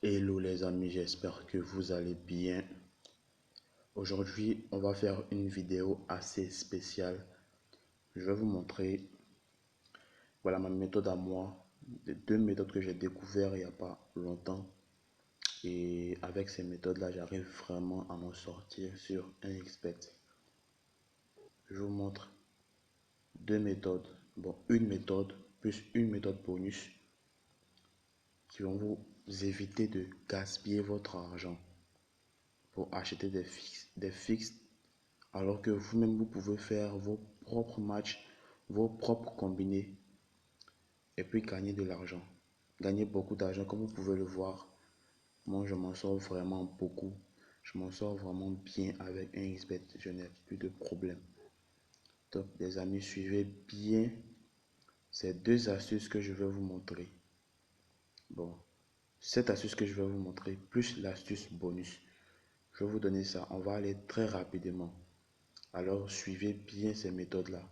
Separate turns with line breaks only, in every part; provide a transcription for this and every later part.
Hello les amis, j'espère que vous allez bien. Aujourd'hui, on va faire une vidéo assez spéciale. Je vais vous montrer, voilà ma méthode à moi, les deux méthodes que j'ai découvertes il n'y a pas longtemps. Et avec ces méthodes-là, j'arrive vraiment à m'en sortir sur un expert. Je vous montre deux méthodes, bon une méthode plus une méthode bonus qui vont vous éviter de gaspiller votre argent pour acheter des fixes alors que vous-même, vous pouvez faire vos propres matchs, vos propres combinés et puis gagner de l'argent. Gagner beaucoup d'argent, comme vous pouvez le voir. Moi, je m'en sors vraiment beaucoup. Je m'en sors vraiment bien avec un XBet. Je n'ai plus de problème. Donc, les amis, suivez bien ces deux astuces que je vais vous montrer. Bon, cette astuce que je vais vous montrer, plus l'astuce bonus. Je vais vous donner ça. On va aller très rapidement. Alors, suivez bien ces méthodes-là.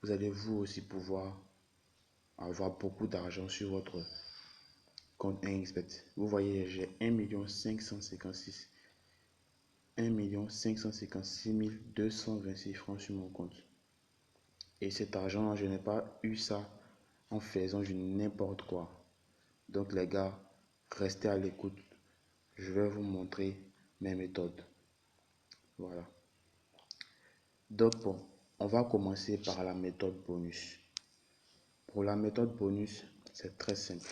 Vous allez vous aussi pouvoir avoir beaucoup d'argent sur votre compte 1xBet. Vous voyez, j'ai 1 556 francs sur mon compte. Et cet argent, je n'ai pas eu ça en faisant du n'importe quoi. Donc les gars, restez à l'écoute. Je vais vous montrer mes méthodes. Voilà. Donc bon, on va commencer par la méthode bonus. Pour la méthode bonus, c'est très simple.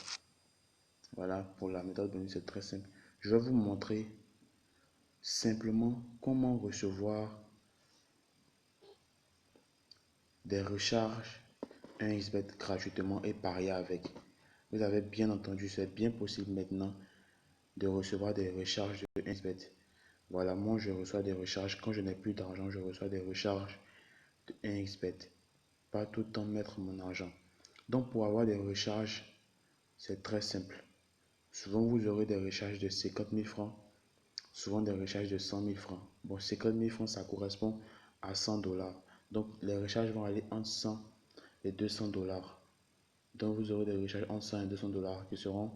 Voilà, pour la méthode bonus, c'est très simple. Je vais vous montrer simplement comment recevoir des recharges 1xBet gratuitement et parier avec. Vous avez bien entendu, c'est bien possible maintenant de recevoir des recharges de 1xBet. Voilà, moi je reçois des recharges. Quand je n'ai plus d'argent, je reçois des recharges de 1xBet. Pas tout le temps mettre mon argent. Donc pour avoir des recharges, c'est très simple. Souvent vous aurez des recharges de 50 000 francs, souvent des recharges de 100 000 francs. Bon, 50 000 francs, ça correspond à 100 dollars. Donc, les recharges vont aller entre 100 et 200 dollars. Donc, vous aurez des recharges entre 100 et 200 dollars qui seront,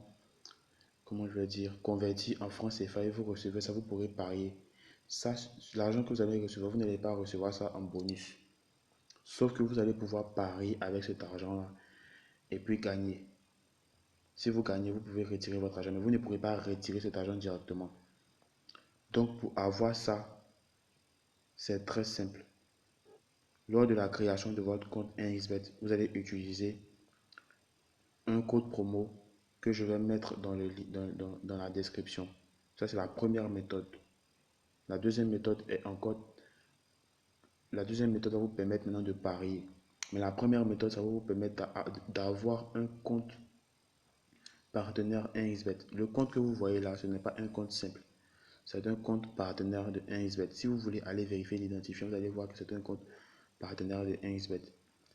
comment je vais dire, convertis en francs CFA et vous recevez ça, vous pourrez parier. Ça, l'argent que vous allez recevoir, vous n'allez pas recevoir ça en bonus. Sauf que vous allez pouvoir parier avec cet argent-là et puis gagner. Si vous gagnez, vous pouvez retirer votre argent, mais vous ne pourrez pas retirer cet argent directement. Donc, pour avoir ça, c'est très simple. Lors de la création de votre compte 1xBet, vous allez utiliser un code promo que je vais mettre dans la description. Ça, c'est la première méthode. La deuxième méthode est encore... La deuxième méthode va vous permettre maintenant de parier. Mais la première méthode, ça va vous permettre d'avoir un compte partenaire 1xBet. Le compte que vous voyez là, ce n'est pas un compte simple. C'est un compte partenaire de 1xBet. Si vous voulez aller vérifier l'identifiant, vous allez voir que c'est un compte partenaire de 1xBet.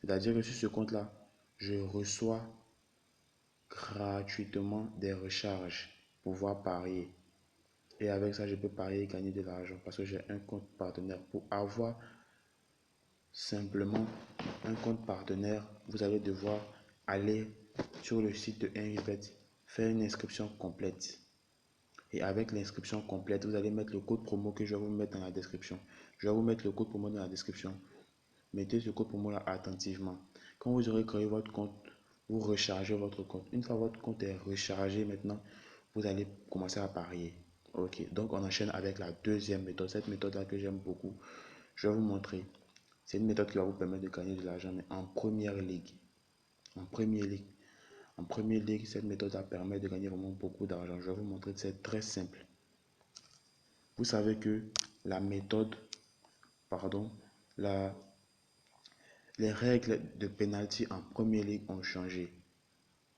C'est-à-dire que sur ce compte-là, je reçois gratuitement des recharges pour pouvoir parier. Et avec ça, je peux parier et gagner de l'argent parce que j'ai un compte partenaire. Pour avoir simplement un compte partenaire, vous allez devoir aller sur le site de 1xBet, faire une inscription complète. Et avec l'inscription complète, vous allez mettre le code promo que je vais vous mettre dans la description. Je vais vous mettre le code promo dans la description. Mettez ce code promo là attentivement. Quand vous aurez créé votre compte, vous rechargez votre compte. Une fois votre compte est rechargé maintenant, vous allez commencer à parier. Ok, donc on enchaîne avec la deuxième méthode. Cette méthode là que j'aime beaucoup, je vais vous montrer. C'est une méthode qui va vous permettre de gagner de l'argent, mais en première ligue. En première ligue. En première ligue, cette méthode là permet de gagner vraiment beaucoup d'argent. Je vais vous montrer, c'est très simple. Vous savez que la méthode, pardon, les règles de penalty en première ligue ont changé.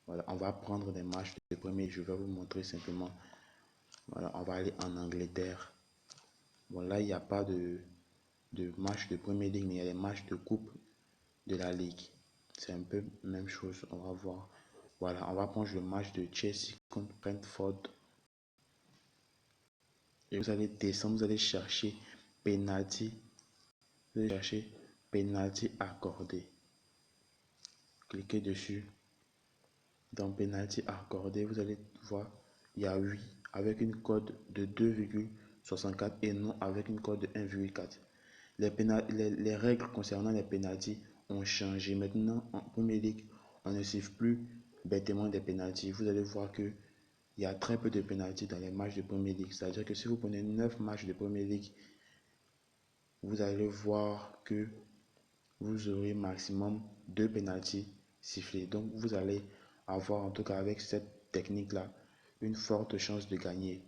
Voilà, on va prendre des matchs de premier. Je vais vous montrer simplement. Voilà, on va aller en Angleterre. Bon, là, il n'y a pas de match de première ligue, mais il y a des matchs de coupe de la ligue. C'est un peu la même chose. On va voir. Voilà, on va prendre le match de Chelsea contre Brentford. Et vous allez descendre, vous allez chercher penalty. Vous allez chercher penalty accordé. Cliquez dessus. Dans penalty accordé, vous allez voir il y a oui avec une cote de 2,64 et non avec une cote de 1,4. Les règles concernant les pénalties ont changé. Maintenant, en Premier League, on ne siffle plus bêtement des pénalties. Vous allez voir que il y a très peu de pénalties dans les matchs de Premier League. C'est-à-dire que si vous prenez 9 matchs de Premier League, vous allez voir que vous aurez maximum 2 pénalties sifflés. Donc vous allez avoir, en tout cas avec cette technique-là, une forte chance de gagner.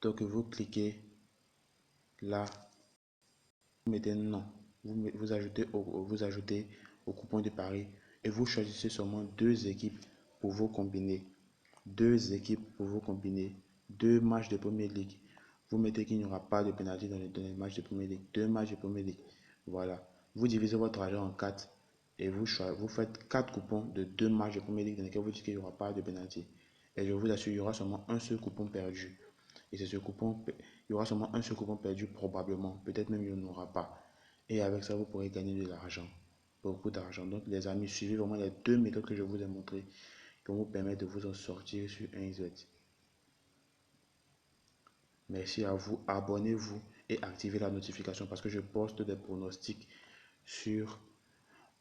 Donc vous cliquez là, vous mettez non, vous ajoutez au coupon de Paris et vous choisissez seulement deux équipes pour vous combiner. Deux équipes pour vous combiner. Deux matchs de Premier League. Vous mettez qu'il n'y aura pas de pénalité dans les matchs de Premier League. Deux matchs de Premier League. Voilà. Vous divisez votre argent en 4 et vous faites 4 coupons de deux matchs de Premier League dans lesquels vous dites qu'il n'y aura pas de pénalité. Et je vous assure, il y aura seulement un seul coupon perdu. Et c'est ce coupon, il y aura seulement un seul coupon perdu probablement. Peut-être même il n'y en aura pas. Et avec ça, vous pourrez gagner de l'argent. Beaucoup d'argent. Donc les amis, suivez vraiment les deux méthodes que je vous ai montrées qui vont vous permettre de vous en sortir sur 1xBet. Merci à vous. Abonnez-vous et activez la notification parce que je poste des pronostics sur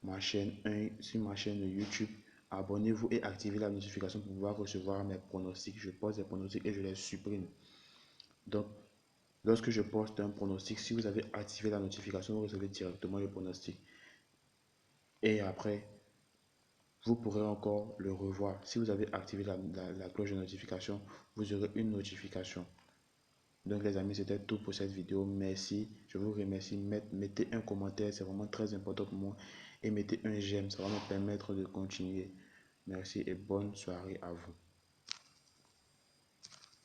ma chaîne YouTube. Abonnez-vous et activez la notification pour pouvoir recevoir mes pronostics. Je poste des pronostics et je les supprime. Donc, lorsque je poste un pronostic, si vous avez activé la notification, vous recevez directement le pronostic. Et après, vous pourrez encore le revoir. Si vous avez activé la cloche de notification, vous aurez une notification. Donc les amis, c'était tout pour cette vidéo. Merci, je vous remercie. Mettez un commentaire, c'est vraiment très important pour moi. Et mettez un j'aime, ça va me permettre de continuer. Merci et bonne soirée à vous.